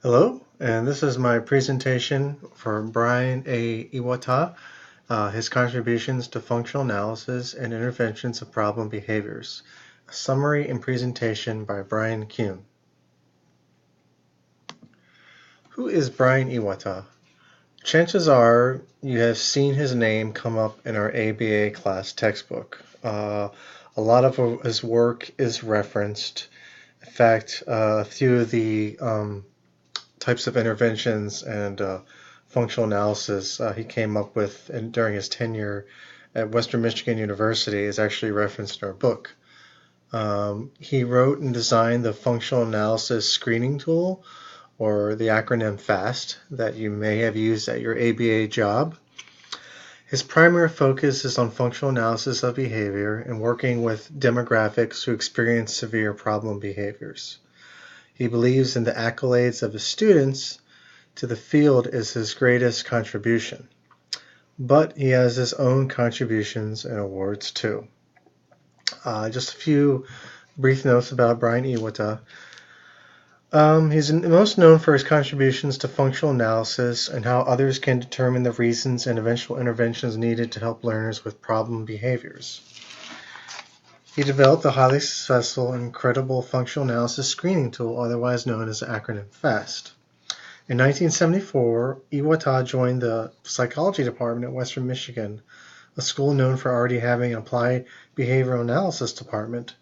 Hello, and this is my presentation for Brian A. Iwata, his contributions to functional analysis and interventions of problem behaviors. A summary and presentation by Brian Kuhn. Who is Brian Iwata? Chances are you have seen his name come up in our ABA class textbook. A lot of his work is referenced. In fact, a few of the types of interventions and functional analysis he came up with during his tenure at Western Michigan University is actually referenced in our book. He wrote and designed the functional analysis screening tool, or the acronym FAST, that you may have used at your ABA job. His primary focus is on functional analysis of behavior and working with demographics who experience severe problem behaviors. He believes in the accolades of his students to the field is his greatest contribution, but he has his own contributions and awards too. Just a few brief notes about Brian Iwata. He's most known for his contributions to functional analysis and how others can determine the reasons and eventual interventions needed to help learners with problem behaviors. He developed the highly successful and credible functional analysis screening tool, otherwise known as the acronym FAST. In 1974, Iwata joined the psychology department at Western Michigan, a school known for already having an applied behavioral analysis department.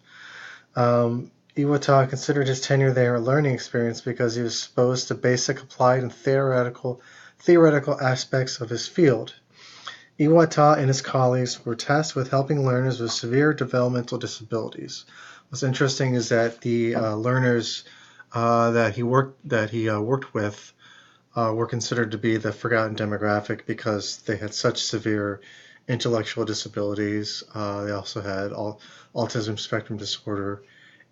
Iwata considered his tenure there a learning experience because he was exposed to basic applied and theoretical aspects of his field. Iwata and his colleagues were tasked with helping learners with severe developmental disabilities. What's interesting is that the learners that he worked with were considered to be the forgotten demographic because they had such severe intellectual disabilities. They also had autism spectrum disorder,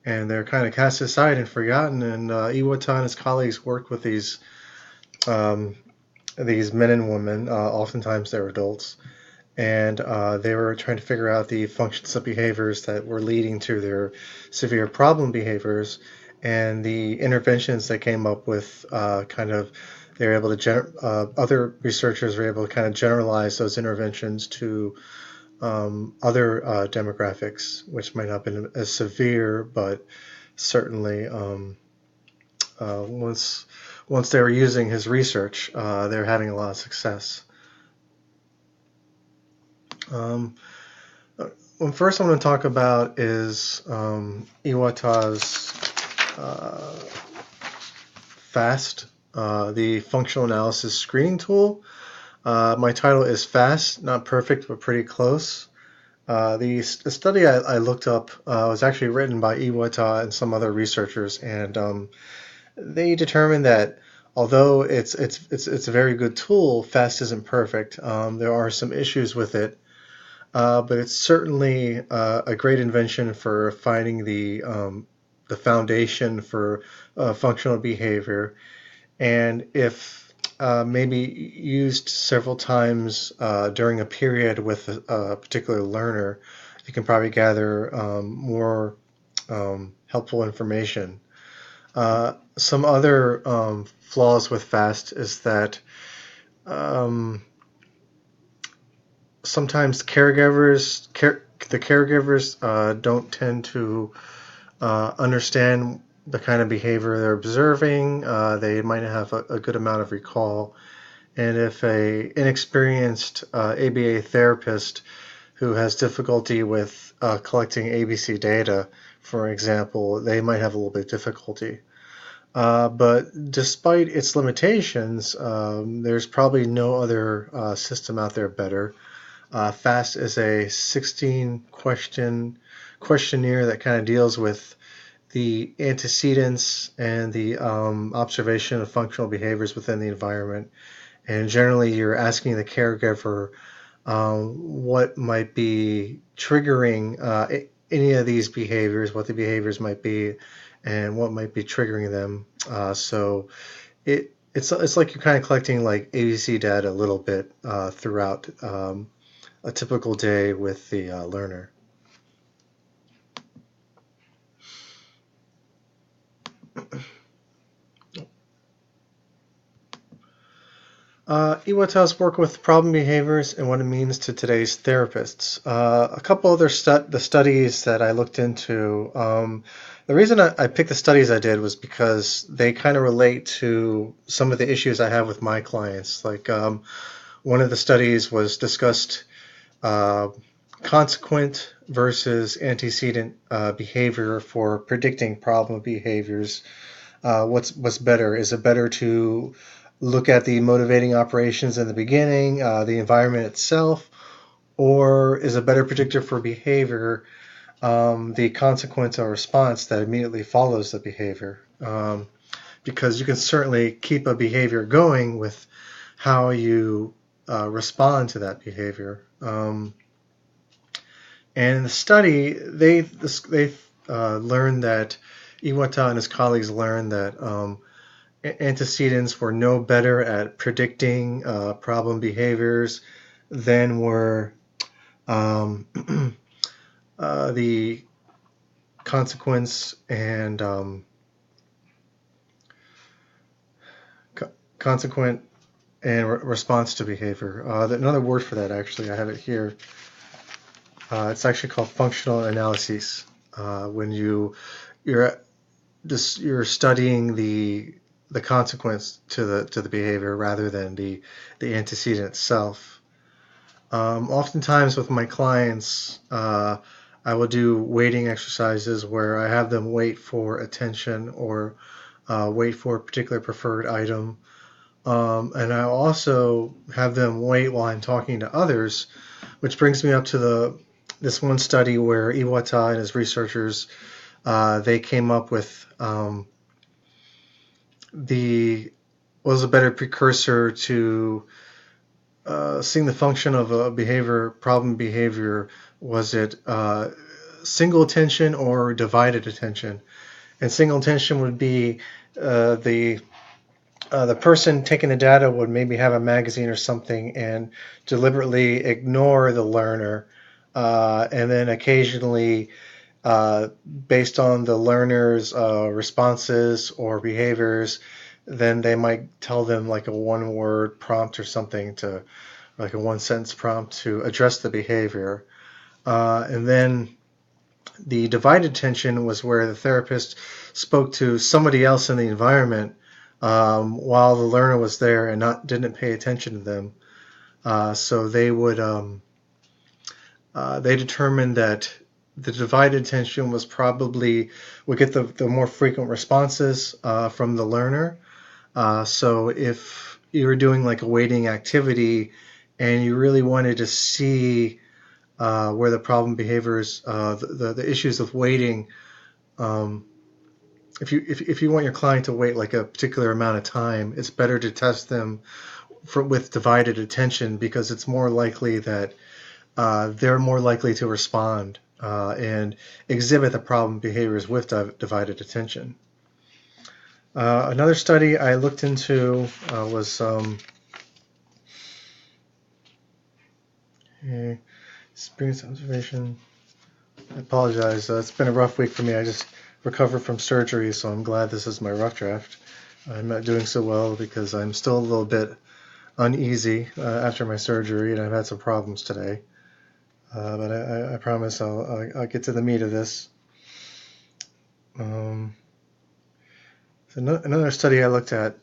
and they're kind of cast aside and forgotten. And Iwata and his colleagues worked with these men and women. Oftentimes they're adults, and they were trying to figure out the functions of behaviors that were leading to their severe problem behaviors, and the interventions they came up with they were able to other researchers were able to kind of generalize those interventions to other demographics, which might not have been as severe, but certainly once they were using his research, they were having a lot of success. First I want to talk about is Iwata's FAST, the functional analysis screening tool. My title is FAST, not perfect, but pretty close. The study I looked up was actually written by Iwata and some other researchers, and they determined that although it's a very good tool, FAST isn't perfect. There are some issues with it, but it's certainly a great invention for finding the foundation for functional behavior. And if maybe used several times during a period with a particular learner, you can probably gather more helpful information. Some other flaws with FAST is that sometimes the caregivers don't tend to understand the kind of behavior they're observing. They might not have a good amount of recall. And if a inexperienced ABA therapist who has difficulty with collecting ABC data, for example, they might have a little bit of difficulty. But despite its limitations, there's probably no other system out there better. FAST is a 16-question questionnaire that kind of deals with the antecedents and the observation of functional behaviors within the environment. And generally, you're asking the caregiver what might be triggering any of these behaviors, what the behaviors might be, and what might be triggering them. So it's like you're kind of collecting like ABC data a little bit throughout a typical day with the learner. Iwata's work with problem behaviors and what it means to today's therapists. A couple other the studies that I looked into. The reason I picked the studies I did was because they kind of relate to some of the issues I have with my clients. Like one of the studies was discussed uh, consequent versus antecedent behavior for predicting problem behaviors. What's better? Is it better to look at the motivating operations in the beginning, the environment itself, or is a better predictor for behavior the consequence or response that immediately follows the behavior? Because you can certainly keep a behavior going with how you respond to that behavior. And in the study, they learned that Iwata and his colleagues learned that antecedents were no better at predicting problem behaviors than were um, the consequence and consequent and response to behavior. Another word for that, actually, I have it here. It's actually called functional analysis. When you're you're studying the consequence to the behavior rather than the antecedent itself. Oftentimes with my clients, I will do weighting exercises where I have them wait for attention or wait for a particular preferred item. And I also have them wait while I'm talking to others, which brings me up to this one study where Iwata and his researchers they came up with the was a better precursor to seeing the function of a behavior, problem behavior. Was it single attention or divided attention? And single attention would be the person taking the data would maybe have a magazine or something and deliberately ignore the learner, and then occasionally, based on the learner's responses or behaviors, then they might tell them like a one-word prompt or something to, like a one-sentence prompt to address the behavior. And then the divided attention was where the therapist spoke to somebody else in the environment while the learner was there and didn't pay attention to them. So they determined that the divided attention would get the more frequent responses from the learner. So if you were doing like a weighting activity and you really wanted to see where the problem behaviors, the issues of weighting, if you want your client to wait like a particular amount of time, it's better to test them with divided attention because it's more likely that they're more likely to respond and exhibit the problem behaviors with divided attention. Another study I looked into was experience observation. I apologize. It's been a rough week for me. I just recovered from surgery, so I'm glad this is my rough draft. I'm not doing so well because I'm still a little bit uneasy after my surgery, and I've had some problems today. But I promise I'll get to the meat of this. So another study I looked at,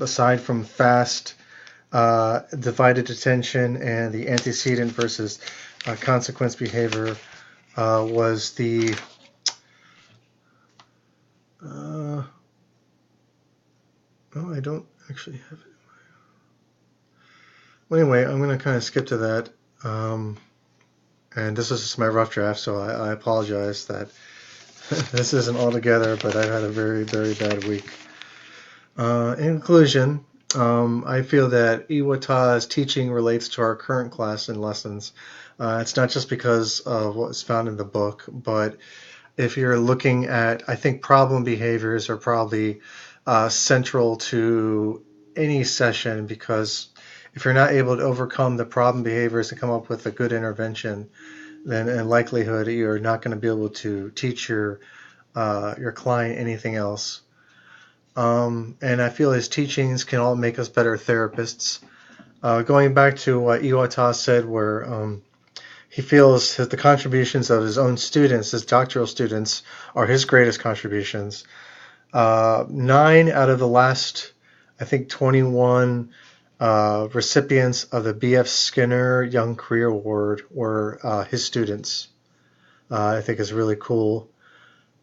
aside from fast divided attention and the antecedent versus consequence behavior, was the I don't actually have it. Well, anyway, I'm going to kind of skip to that. And this is just my rough draft, so I apologize that this isn't all together, but I've had a very, very bad week. In conclusion, I feel that Iwata's teaching relates to our current class and lessons. It's not just because of what was found in the book, but if you're looking at, I think problem behaviors are probably central to any session, because if you're not able to overcome the problem behaviors and come up with a good intervention, then in likelihood you're not going to be able to teach your client anything else. And I feel his teachings can all make us better therapists. Going back to what Iwata said, where he feels the contributions of his own students, his doctoral students, are his greatest contributions. 9 out of the last, I think, 21 recipients of the B.F. Skinner Young Career Award were his students. I think is really cool.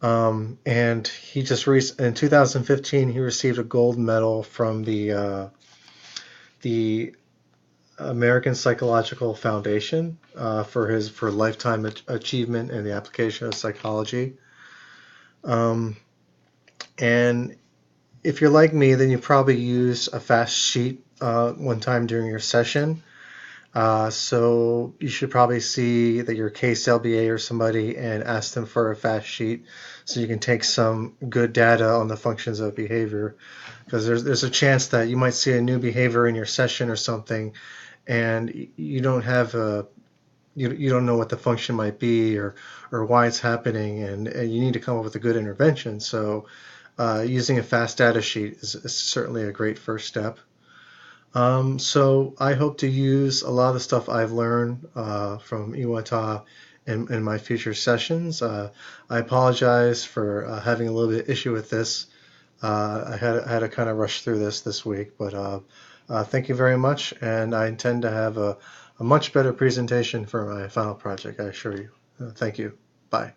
And he just in 2015 he received a gold medal from the American Psychological Foundation for lifetime achievement in the application of psychology. And if you're like me, then you probably use a fast sheet one time during your session. So you should probably see that your case LBA or somebody and ask them for a fast sheet so you can take some good data on the functions of behavior, because there's a chance that you might see a new behavior in your session or something, and you don't have a you don't know what the function might be or why it's happening, and you need to come up with a good intervention. So using a fast data sheet is certainly a great first step. So I hope to use a lot of the stuff I've learned from Iwata in my future sessions. I apologize for having a little bit of issue with this. I had to kind of rush through this week, but thank you very much, and I intend to have a much better presentation for my final project, I assure you. Thank you. Bye.